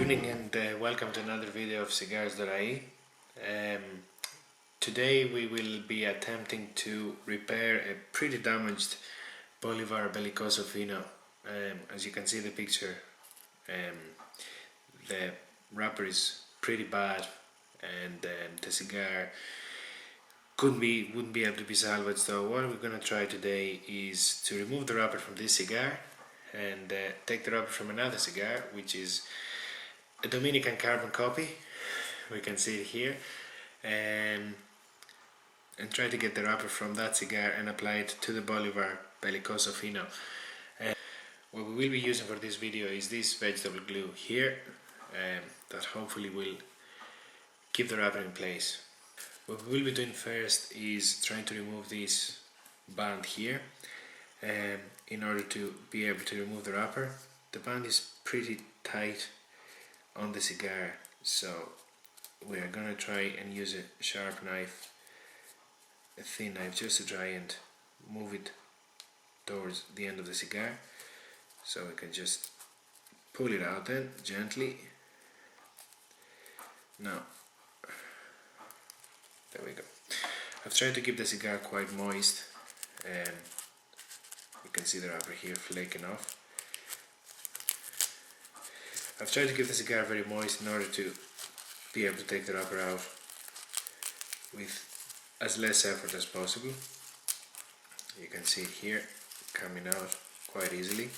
evening and welcome to another video of Cigars.ie. Today we will be attempting to repair a pretty damaged Bolivar Belicoso Fino. As you can see the picture, the wrapper is pretty bad and the cigar wouldn't be able to be salvaged. So what we're going to try today is to remove the wrapper from this cigar and take the wrapper from another cigar, which is a Dominican Carbon Copy. We can see it here, and try to get the wrapper from that cigar and apply it to the Bolivar Belicoso Fino. What we will be using for this video is this vegetable glue here, that hopefully will keep the wrapper in place. What we will be doing first is trying to remove this band here, in order to be able to remove the wrapper. The band is pretty tight on the cigar, so we are going to try and use a sharp knife, a thin knife, just to try and move it towards the end of the cigar, so we can just pull it out then gently. Now, there we go. I've tried to keep the cigar quite moist, and you can see the wrapper here flaking off. I've tried to keep the cigar very moist in order to be able to take the wrapper out with as less effort as possible. You can see it here coming out quite easily.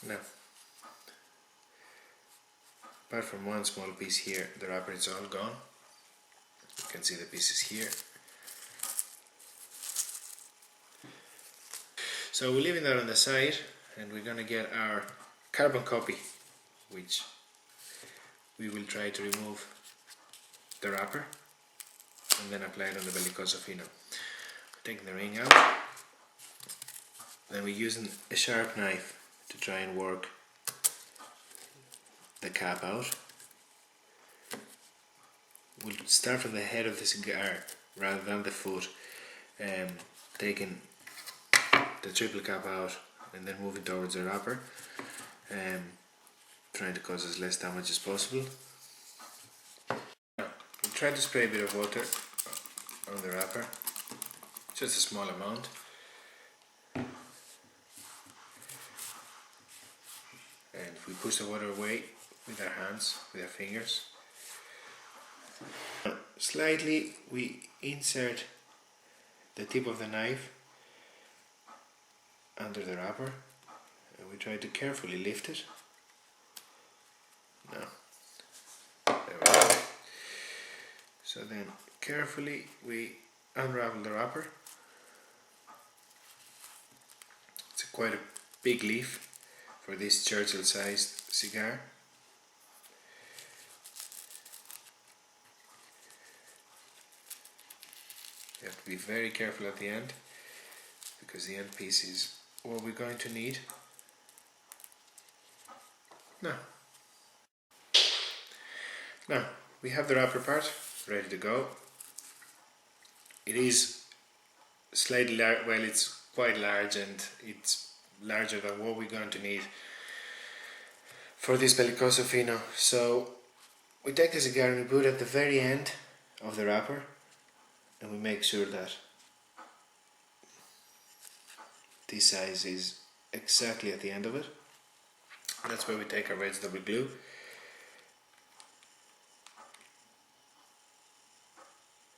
Now, apart from one small piece here, the wrapper is all gone. You can see the pieces here. So we're leaving that on the side, and we're going to get our carbon copy, which we will try to remove the wrapper and then apply it on the Belicoso Fino. Taking the ring out, then we're using a sharp knife to try and work the cap out. We'll start from the head of the cigar rather than the foot, taking the triple cap out and then moving towards the wrapper, trying to cause as less damage as possible. Now, we'll try to spray a bit of water on the wrapper, just a small amount. And we push the water away with our hands, with our fingers. Slightly we insert the tip of the knife under the wrapper, and we try to carefully lift it. Now, there we go. So then carefully we unravel the wrapper. It's quite a big leaf for this Churchill sized cigar. You have to be very careful at the end, because the end piece is what we're going to need. Now we have the wrapper part ready to go. It is slightly large, well, it's quite large, and it's larger than what we're going to need for this Belicoso Fino. So we take the cigar and we put it at the very end of the wrapper, and we make sure that this size is exactly at the end of it. That's where we take our vegetable glue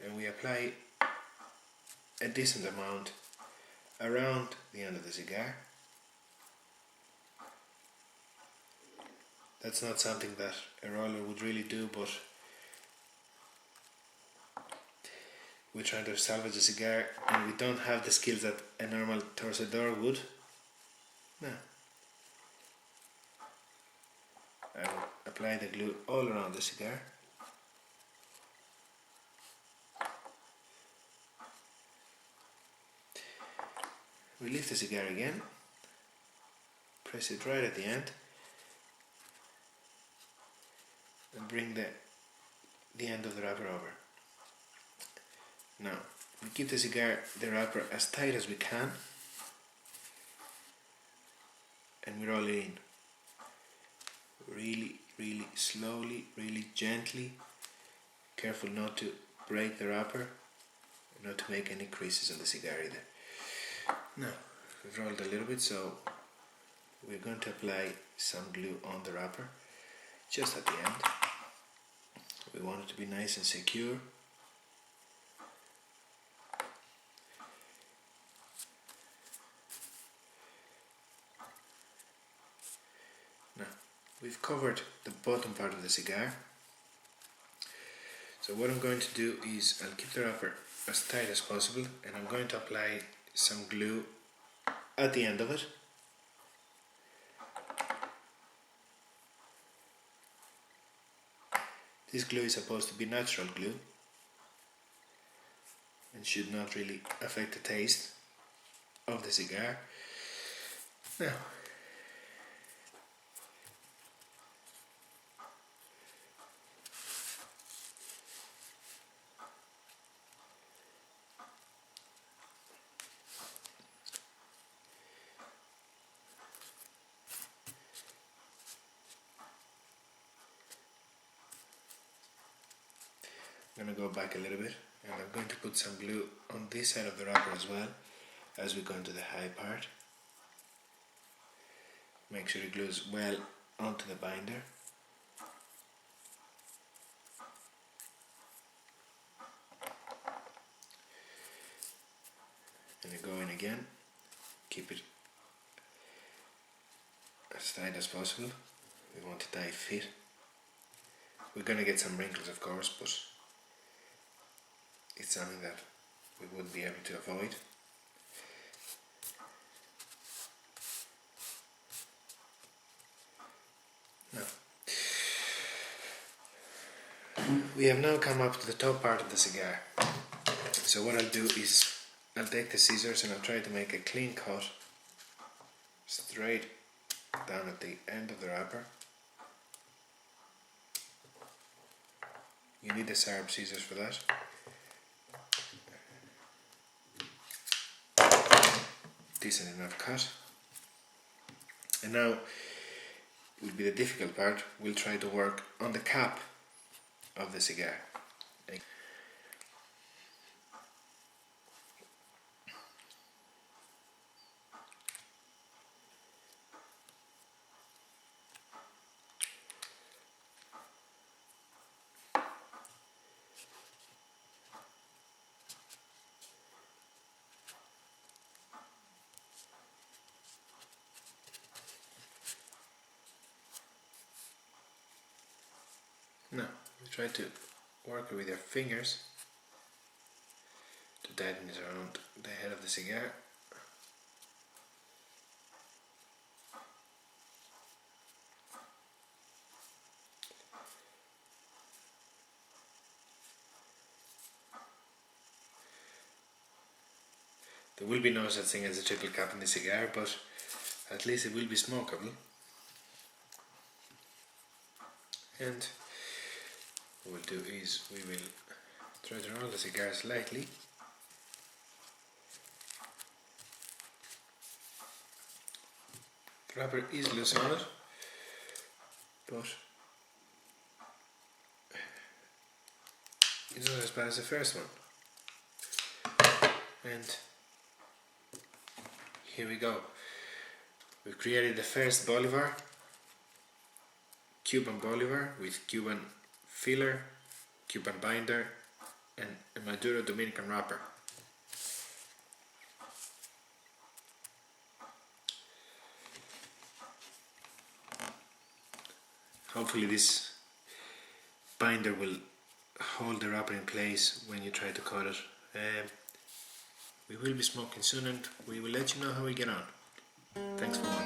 and we apply a decent amount around the end of the cigar. That's not something that a roller would really do, but we're trying to salvage a cigar and we don't have the skills that a normal torcedor would. Now, I will apply the glue all around the cigar. We lift the cigar again, press it right at the end, and bring the end of the wrapper over. Now, we keep the wrapper as tight as we can, and we roll it in really, really slowly, really gently. Careful not to break the wrapper, not to make any creases on the cigar either. Now, we've rolled a little bit, so we're going to apply some glue on the wrapper just at the end. We want it to be nice and secure. Now, we've covered the bottom part of the cigar. So what I'm going to do is I'll keep the wrapper as tight as possible, and I'm going to apply some glue at the end of it. This glue is supposed to be natural glue and should not really affect the taste of the cigar. Now, I'm going to go back a little bit, and I'm going to put some glue on this side of the wrapper as well as we go into the high part. Make sure it glues well onto the binder. And then go in again, keep it as tight as possible. We want a tight fit. We're going to get some wrinkles, of course, but it's something that we wouldn't be able to avoid. Now, we have now come up to the top part of the cigar. So what I'll do is I'll take the scissors and I'll try to make a clean cut straight down at the end of the wrapper. You need the sharp scissors for that. Decent enough cut. And now will be the difficult part. We'll try to work on the cap of the cigar. Now, you try to work it with your fingers to tighten it around the head of the cigar. There will be no such thing as a triple cap in the cigar, but at least it will be smokable. And what we'll do is we will try to roll the cigar slightly. The wrapper is loose on it, but it's not as bad as the first one. And here we go. We've created the first Bolivar, Cuban Bolivar, with Cuban filler, Cuban binder, and a Maduro Dominican wrapper. Hopefully this binder will hold the wrapper in place when you try to cut it. We will be smoking soon, and we will let you know how we get on. Thanks for watching.